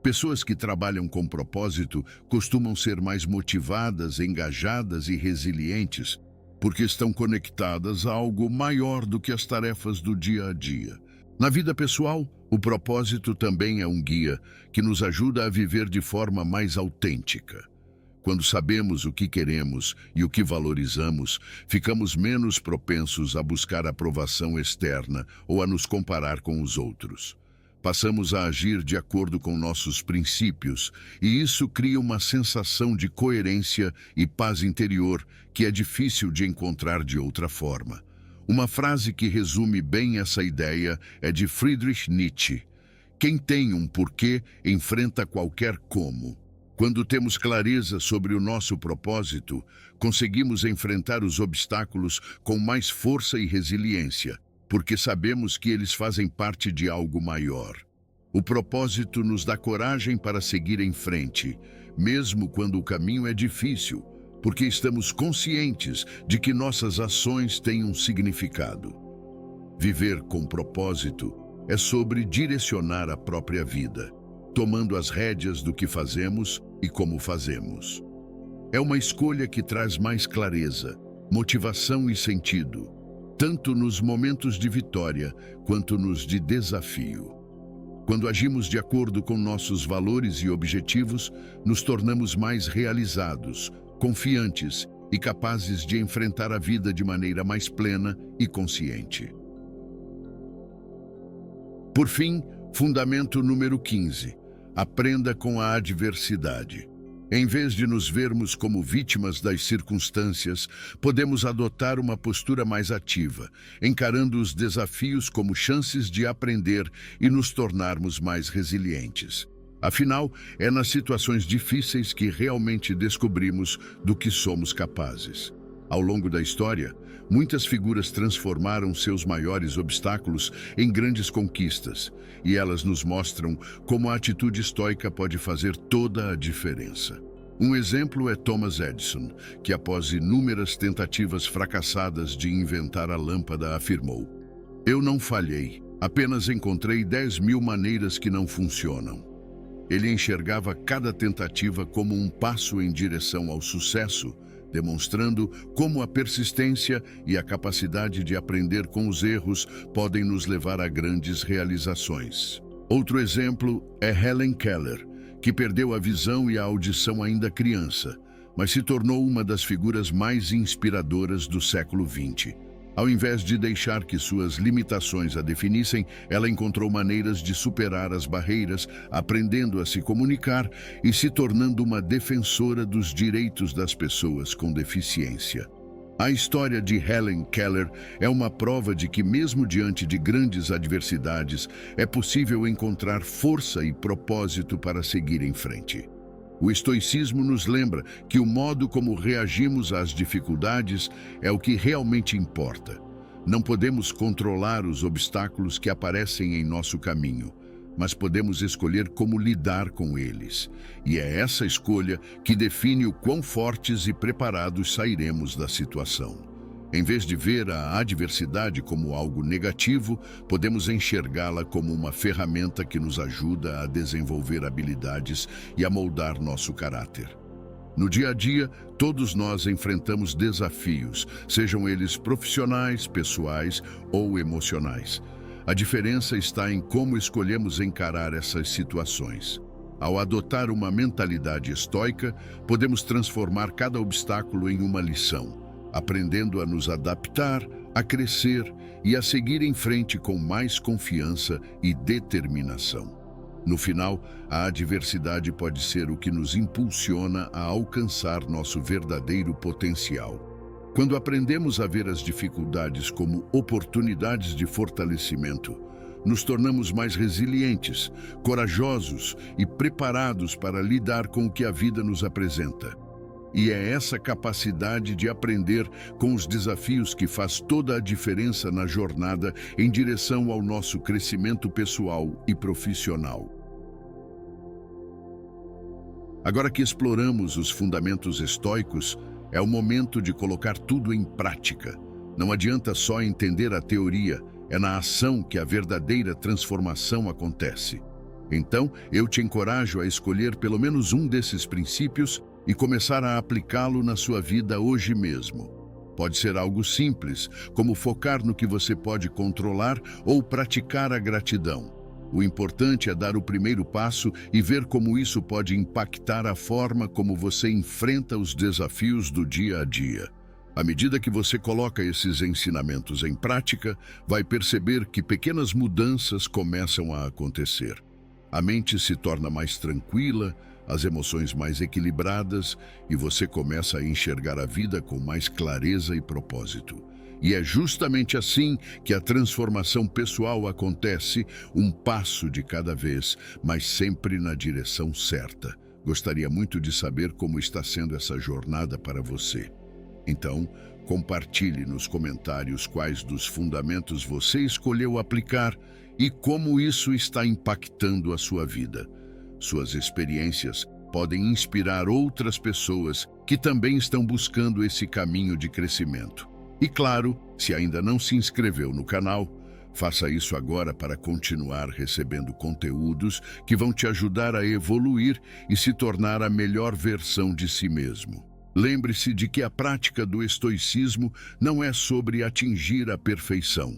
Pessoas que trabalham com propósito costumam ser mais motivadas, engajadas e resilientes, porque estão conectadas a algo maior do que as tarefas do dia a dia. Na vida pessoal, o propósito também é um guia que nos ajuda a viver de forma mais autêntica. Quando sabemos o que queremos e o que valorizamos, ficamos menos propensos a buscar aprovação externa ou a nos comparar com os outros. Passamos a agir de acordo com nossos princípios, e isso cria uma sensação de coerência e paz interior que é difícil de encontrar de outra forma. Uma frase que resume bem essa ideia é de Friedrich Nietzsche: "Quem tem um porquê enfrenta qualquer como." Quando temos clareza sobre o nosso propósito, conseguimos enfrentar os obstáculos com mais força e resiliência, porque sabemos que eles fazem parte de algo maior. O propósito nos dá coragem para seguir em frente, mesmo quando o caminho é difícil, porque estamos conscientes de que nossas ações têm um significado. Viver com propósito é sobre direcionar a própria vida, tomando as rédeas do que fazemos e como fazemos. É uma escolha que traz mais clareza, motivação e sentido, tanto nos momentos de vitória quanto nos de desafio. Quando agimos de acordo com nossos valores e objetivos, nos tornamos mais realizados, confiantes e capazes de enfrentar a vida de maneira mais plena e consciente. Por fim, fundamento número 15. Aprenda com a adversidade. Em vez de nos vermos como vítimas das circunstâncias, podemos adotar uma postura mais ativa, encarando os desafios como chances de aprender e nos tornarmos mais resilientes. Afinal, é nas situações difíceis que realmente descobrimos do que somos capazes. Ao longo da história, muitas figuras transformaram seus maiores obstáculos em grandes conquistas, e elas nos mostram como a atitude estoica pode fazer toda a diferença. Um exemplo é Thomas Edison, que após inúmeras tentativas fracassadas de inventar a lâmpada, afirmou: "Eu não falhei, apenas encontrei 10.000 maneiras que não funcionam." Ele enxergava cada tentativa como um passo em direção ao sucesso, demonstrando como a persistência e a capacidade de aprender com os erros podem nos levar a grandes realizações. Outro exemplo é Helen Keller, que perdeu a visão e a audição ainda criança, mas se tornou uma das figuras mais inspiradoras do século XX. Ao invés de deixar que suas limitações a definissem, ela encontrou maneiras de superar as barreiras, aprendendo a se comunicar e se tornando uma defensora dos direitos das pessoas com deficiência. A história de Helen Keller é uma prova de que, mesmo diante de grandes adversidades, é possível encontrar força e propósito para seguir em frente. O estoicismo nos lembra que o modo como reagimos às dificuldades é o que realmente importa. Não podemos controlar os obstáculos que aparecem em nosso caminho, mas podemos escolher como lidar com eles. E é essa escolha que define o quão fortes e preparados sairemos da situação. Em vez de ver a adversidade como algo negativo, podemos enxergá-la como uma ferramenta que nos ajuda a desenvolver habilidades e a moldar nosso caráter. No dia a dia, todos nós enfrentamos desafios, sejam eles profissionais, pessoais ou emocionais. A diferença está em como escolhemos encarar essas situações. Ao adotar uma mentalidade estoica, podemos transformar cada obstáculo em uma lição, aprendendo a nos adaptar, a crescer e a seguir em frente com mais confiança e determinação. No final, a adversidade pode ser o que nos impulsiona a alcançar nosso verdadeiro potencial. Quando aprendemos a ver as dificuldades como oportunidades de fortalecimento, nos tornamos mais resilientes, corajosos e preparados para lidar com o que a vida nos apresenta. E é essa capacidade de aprender com os desafios que faz toda a diferença na jornada em direção ao nosso crescimento pessoal e profissional. Agora que exploramos os fundamentos estoicos, é o momento de colocar tudo em prática. Não adianta só entender a teoria, é na ação que a verdadeira transformação acontece. Então, eu te encorajo a escolher pelo menos um desses princípios e começar a aplicá-lo na sua vida hoje mesmo. Pode ser algo simples, como focar no que você pode controlar ou praticar a gratidão. O importante é dar o primeiro passo e ver como isso pode impactar a forma como você enfrenta os desafios do dia a dia. À medida que você coloca esses ensinamentos em prática, vai perceber que pequenas mudanças começam a acontecer. A mente se torna mais tranquila, as emoções mais equilibradas e você começa a enxergar a vida com mais clareza e propósito. E é justamente assim que a transformação pessoal acontece, um passo de cada vez, mas sempre na direção certa. Gostaria muito de saber como está sendo essa jornada para você. Então, compartilhe nos comentários quais dos fundamentos você escolheu aplicar e como isso está impactando a sua vida. Suas experiências podem inspirar outras pessoas que também estão buscando esse caminho de crescimento. E claro, se ainda não se inscreveu no canal, faça isso agora para continuar recebendo conteúdos que vão te ajudar a evoluir e se tornar a melhor versão de si mesmo. Lembre-se de que a prática do estoicismo não é sobre atingir a perfeição,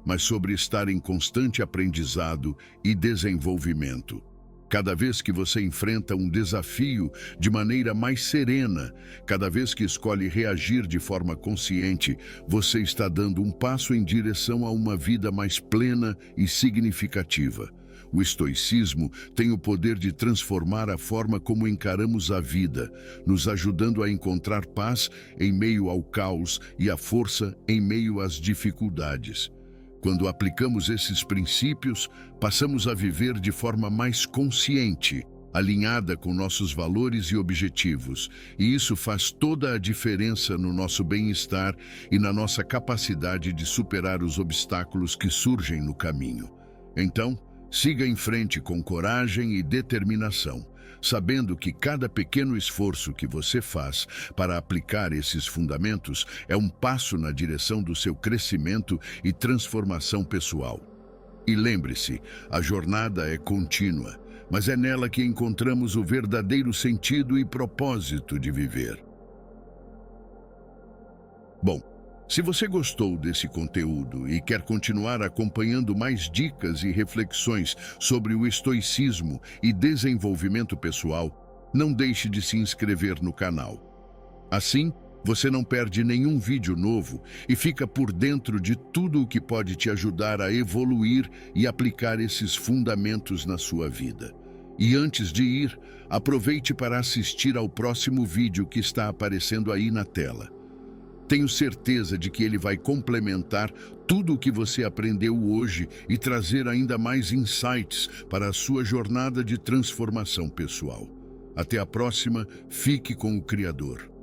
mas sobre estar em constante aprendizado e desenvolvimento. Cada vez que você enfrenta um desafio de maneira mais serena, cada vez que escolhe reagir de forma consciente, você está dando um passo em direção a uma vida mais plena e significativa. O estoicismo tem o poder de transformar a forma como encaramos a vida, nos ajudando a encontrar paz em meio ao caos e a força em meio às dificuldades. Quando aplicamos esses princípios, passamos a viver de forma mais consciente, alinhada com nossos valores e objetivos, e isso faz toda a diferença no nosso bem-estar e na nossa capacidade de superar os obstáculos que surgem no caminho. Então, siga em frente com coragem e determinação, sabendo que cada pequeno esforço que você faz para aplicar esses fundamentos é um passo na direção do seu crescimento e transformação pessoal. E lembre-se, a jornada é contínua, mas é nela que encontramos o verdadeiro sentido e propósito de viver. Bom, se você gostou desse conteúdo e quer continuar acompanhando mais dicas e reflexões sobre o estoicismo e desenvolvimento pessoal, não deixe de se inscrever no canal. Assim, você não perde nenhum vídeo novo e fica por dentro de tudo o que pode te ajudar a evoluir e aplicar esses fundamentos na sua vida. E antes de ir, aproveite para assistir ao próximo vídeo que está aparecendo aí na tela. Tenho certeza de que ele vai complementar tudo o que você aprendeu hoje e trazer ainda mais insights para a sua jornada de transformação pessoal. Até a próxima, fique com o Criador.